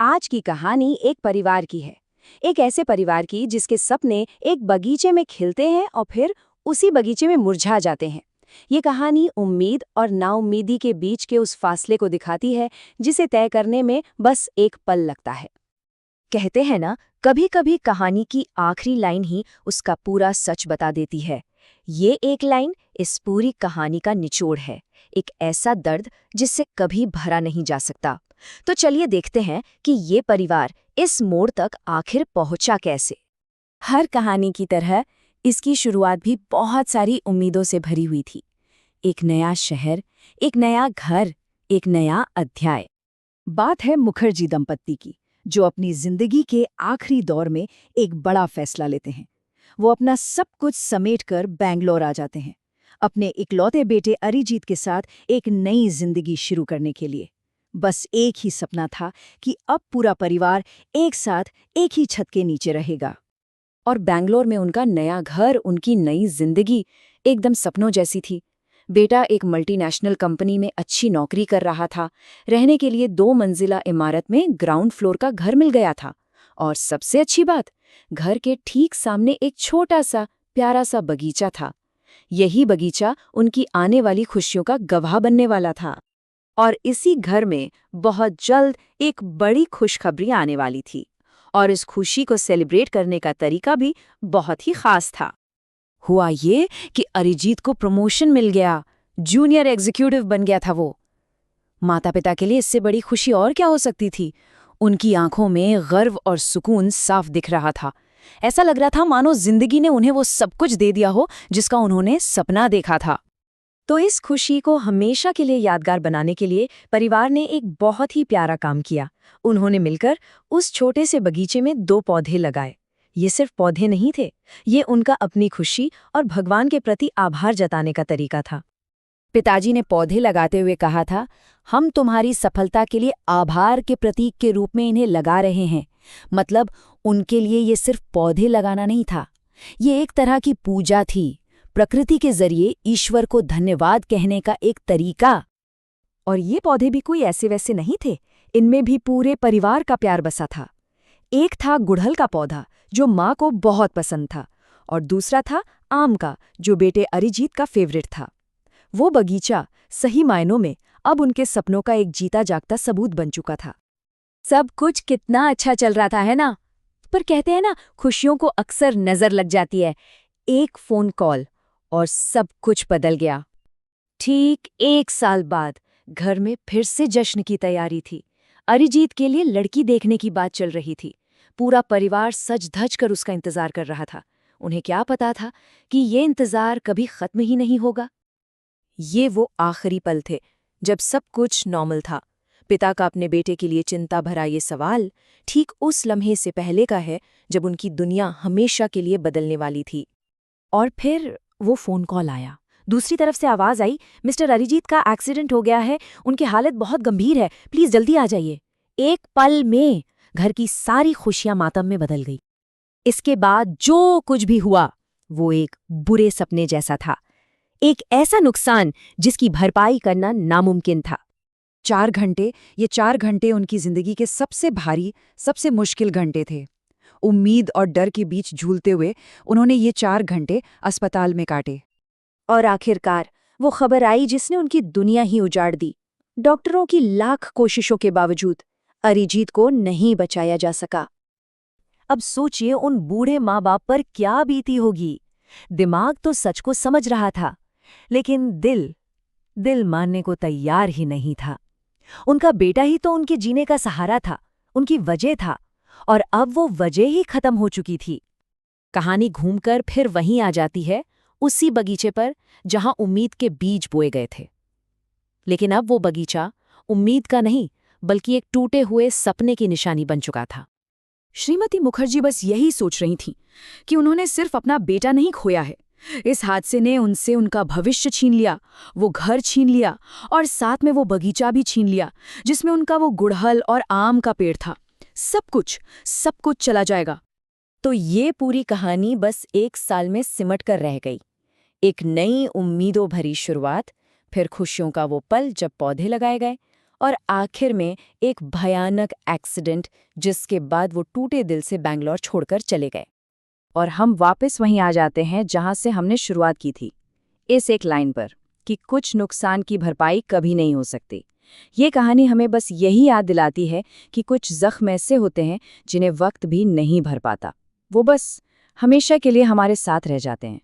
आज की कहानी एक परिवार की है। एक ऐसे परिवार की जिसके सपने एक बगीचे में खिलते हैं और फिर उसी बगीचे में मुरझा जाते हैं। ये कहानी उम्मीद और नाउम्मीदी के बीच के उस फासले को दिखाती है जिसे तय करने में बस एक पल लगता है। कहते हैं ना, कभी कभी कहानी की आखिरी लाइन ही उसका पूरा सच बता देती है। ये एक लाइन इस पूरी कहानी का निचोड़ है, एक ऐसा दर्द जिससे कभी भरा नहीं जा सकता। तो चलिए देखते हैं कि ये परिवार इस मोड़ तक आखिर पहुंचा कैसे। हर कहानी की तरह इसकी शुरुआत भी बहुत सारी उम्मीदों से भरी हुई थी। एक नया शहर, एक नया घर, एक नया अध्याय। बात है मुखर्जी दंपत्ति की, जो अपनी जिंदगी के आखिरी दौर में एक बड़ा फैसला लेते हैं। वो अपना सब कुछ समेटकर बैंगलोर आ जाते हैं, अपने इकलौते बेटे अरिजीत के साथ एक नई जिंदगी शुरू करने के लिए। बस एक ही सपना था कि अब पूरा परिवार एक साथ एक ही छत के नीचे रहेगा। और बैंगलोर में उनका नया घर, उनकी नई जिंदगी एकदम सपनों जैसी थी। बेटा एक मल्टीनेशनल कंपनी में अच्छी नौकरी कर रहा था, रहने के लिए 2 मंजिला इमारत में ग्राउंड फ्लोर का घर मिल गया था। और सबसे अच्छी बात, घर के ठीक सामने एक छोटा सा प्यारा सा बगीचा था। यही बगीचा उनकी आने वाली खुशियों का गवाह बनने वाला था। और इसी घर में बहुत जल्द एक बड़ी खुशखबरी आने वाली थी, और इस खुशी को सेलिब्रेट करने का तरीका भी बहुत ही खास था। हुआ ये कि अरिजीत को प्रमोशन मिल गया, जूनियर एग्जीक्यूटिव बन गया था वो। माता पिता के लिए इससे बड़ी खुशी और क्या हो सकती थी। उनकी आंखों में गर्व और सुकून साफ दिख रहा था। ऐसा लग रहा था मानो जिंदगी ने उन्हें वो सब कुछ दे दिया हो जिसका उन्होंने सपना देखा था। तो इस खुशी को हमेशा के लिए यादगार बनाने के लिए परिवार ने एक बहुत ही प्यारा काम किया। उन्होंने मिलकर उस छोटे से बगीचे में 2 पौधे लगाए। ये सिर्फ पौधे नहीं थे, ये उनका अपनी खुशी और भगवान के प्रति आभार जताने का तरीका था। पिताजी ने पौधे लगाते हुए कहा था, हम तुम्हारी सफलता के लिए आभार के प्रतीक के रूप में इन्हें लगा रहे हैं। मतलब उनके लिए ये सिर्फ पौधे लगाना नहीं था, ये एक तरह की पूजा थी, प्रकृति के जरिए ईश्वर को धन्यवाद कहने का एक तरीका। और ये पौधे भी कोई ऐसे वैसे नहीं थे, इनमें भी पूरे परिवार का प्यार बसा था। एक था गुड़हल का पौधा जो माँ को बहुत पसंद था, और दूसरा था आम का जो बेटे अरिजीत का फेवरेट था। वो बगीचा सही मायनों में अब उनके सपनों का एक जीता जागता सबूत बन चुका था। सब कुछ कितना अच्छा चल रहा था, है ना? पर कहते हैं ना, खुशियों को अक्सर नजर लग जाती है। एक फोन कॉल और सब कुछ बदल गया। ठीक 1 साल बाद घर में फिर से जश्न की तैयारी थी। अरिजीत के लिए लड़की देखने की बात चल रही थी। पूरा परिवार सज धज कर उसका इंतजार कर रहा था। उन्हें क्या पता था कि ये इंतजार कभी खत्म ही नहीं होगा। ये वो आखिरी पल थे जब सब कुछ नॉर्मल था। पिता का अपने बेटे के लिए चिंता भरा ये सवाल ठीक उस लम्हे से पहले का है जब उनकी दुनिया हमेशा के लिए बदलने वाली थी। और फिर वो फोन कॉल आया। दूसरी तरफ से आवाज आई, मिस्टर अरिजीत का एक्सीडेंट हो गया है, उनकी हालत बहुत गंभीर है, प्लीज जल्दी आ जाइए। एक पल में घर की सारी खुशियां मातम में बदल गई। इसके बाद जो कुछ भी हुआ वो एक बुरे सपने जैसा था, एक ऐसा नुकसान जिसकी भरपाई करना नामुमकिन था। 4 घंटे उनकी जिंदगी के सबसे भारी, सबसे मुश्किल घंटे थे। उम्मीद और डर के बीच झूलते हुए उन्होंने ये 4 घंटे अस्पताल में काटे। और आखिरकार वो खबर आई जिसने उनकी दुनिया ही उजाड़ दी। डॉक्टरों की लाख कोशिशों के बावजूद अरिजीत को नहीं बचाया जा सका। अब सोचिए उन बूढ़े माँ बाप पर क्या बीती होगी। दिमाग तो सच को समझ रहा था, लेकिन दिल मानने को तैयार ही नहीं था। उनका बेटा ही तो उनके जीने का सहारा था, उनकी वजह था, और अब वो वजह ही खत्म हो चुकी थी। कहानी घूमकर फिर वहीं आ जाती है, उसी बगीचे पर जहां उम्मीद के बीज बोए गए थे। लेकिन अब वो बगीचा उम्मीद का नहीं बल्कि एक टूटे हुए सपने की निशानी बन चुका था। श्रीमती मुखर्जी बस यही सोच रही थीं कि उन्होंने सिर्फ अपना बेटा नहीं खोया है, इस हादसे ने उनसे उनका भविष्य छीन लिया, वो घर छीन लिया, और साथ में वो बगीचा भी छीन लिया जिसमें उनका वो गुड़हल और आम का पेड़ था। सब कुछ चला जाएगा। तो ये पूरी कहानी बस 1 साल में सिमट कर रह गई। एक नई उम्मीदों भरी शुरुआत, फिर खुशियों का वो पल जब पौधे लगाए गए, और आखिर में एक भयानक एक्सीडेंट, जिसके बाद वो टूटे दिल से बैंगलोर छोड़कर चले गए। और हम वापस वहीं आ जाते हैं जहां से हमने शुरुआत की थी, इस एक लाइन पर कि कुछ नुकसान की भरपाई कभी नहीं हो सकती। ये कहानी हमें बस यही याद दिलाती है कि कुछ जख्म ऐसे होते हैं जिन्हें वक्त भी नहीं भर पाता, वो बस हमेशा के लिए हमारे साथ रह जाते हैं।